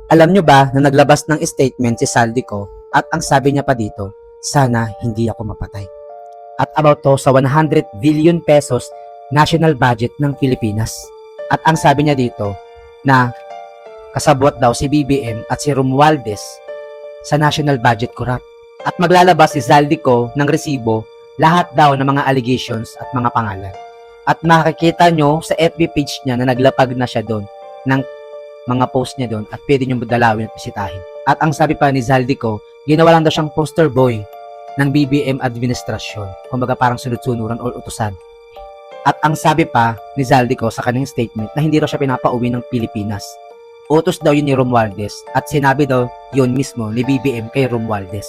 Alam nyo ba na naglabas ng statement si Saldico at ang sabi niya pa dito, sana hindi ako mapatay. At about to sa 100 billion pesos national budget ng Pilipinas. At ang sabi niya dito na kasabwat daw si BBM at si Romualdez sa national budget corrupt. At maglalabas si Zaldico ng resibo lahat daw ng mga allegations at mga pangalan. At makikita nyo sa FB page niya na naglapag na siya doon ng mga post niya doon at pwede nyo dalawin at bisitahin. At ang sabi pa ni Zaldico, ginawa lang daw siyang poster boy ng BBM administrasyon. Kumbaga parang sunod-sunuran o utusan. At ang sabi pa ni Zaldico sa kanyang statement na hindi raw siya pinapauwi ng Pilipinas. Utos daw yun ni Romualdez at sinabi daw yun mismo ni BBM kay Romualdez.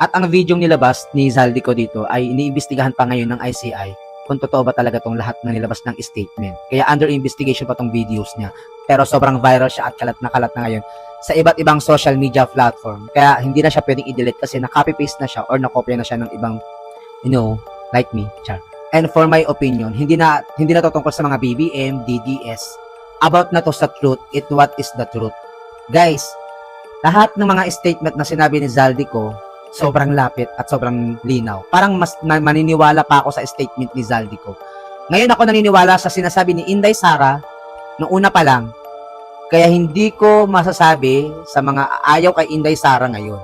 At ang video nilabas ni Zaldico dito ay iniimbestigahan pa ngayon ng ICI kung totoo ba talaga tong lahat ng nilabas ng statement. Kaya under investigation pa tong videos niya. Pero sobrang viral siya at kalat na ngayon sa iba't ibang social media platform. Kaya hindi na siya pwedeng i-delete kasi na-copy-paste na siya or na-copy na siya ng ibang, like me, char. And for my opinion, hindi na tungkol sa mga BBM, DDS. About na to sa truth, what is the truth. Guys, lahat ng mga statement na sinabi ni Zaldico, sobrang lapit at sobrang linaw. Parang mas maniniwala pa ako sa statement ni Zaldico. Ngayon ako naniniwala sa sinasabi ni Inday Sara noong una pa lang. Kaya hindi ko masasabi sa mga ayaw kay Inday Sara ngayon.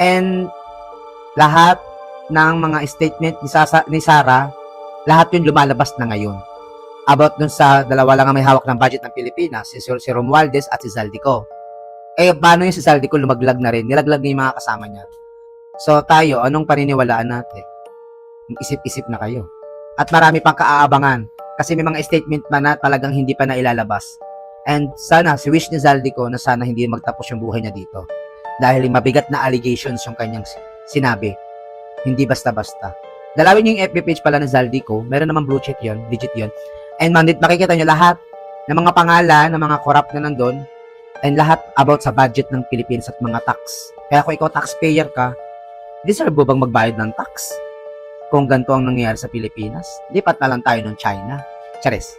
And lahat ng mga statement ni Sara, lahat yun lumalabas na ngayon. About dun sa dalawa lang ang may hawak ng budget ng Pilipinas, si Romualdez at si Zaldico. Eh, paano yung si Zaldico lumaglag na rin? Nilaglag niya yung mga kasama niya. So tayo, anong paniniwalaan natin? Isip-isip na kayo. At marami pang kaaabangan kasi may mga statement pa na talagang hindi pa nailalabas. And sana, si wish ni Zaldico na sana hindi magtapos yung buhay niya dito. Dahil mabigat na allegations yung kanyang sinabi. Hindi basta-basta. Dalawin niyo yung FB page pala ni Zaldico. Meron naman blue check yun, legit yun. And makikita niyo lahat ng mga pangalan, ng mga corrupt na nandun. And lahat about sa budget ng Philippines at mga tax. Kaya kung ikaw taxpayer ka, deserve mo bang magbayad ng tax? Kung ganito ang nangyayari sa Pilipinas, lipat na lang tayo ng China. Charis.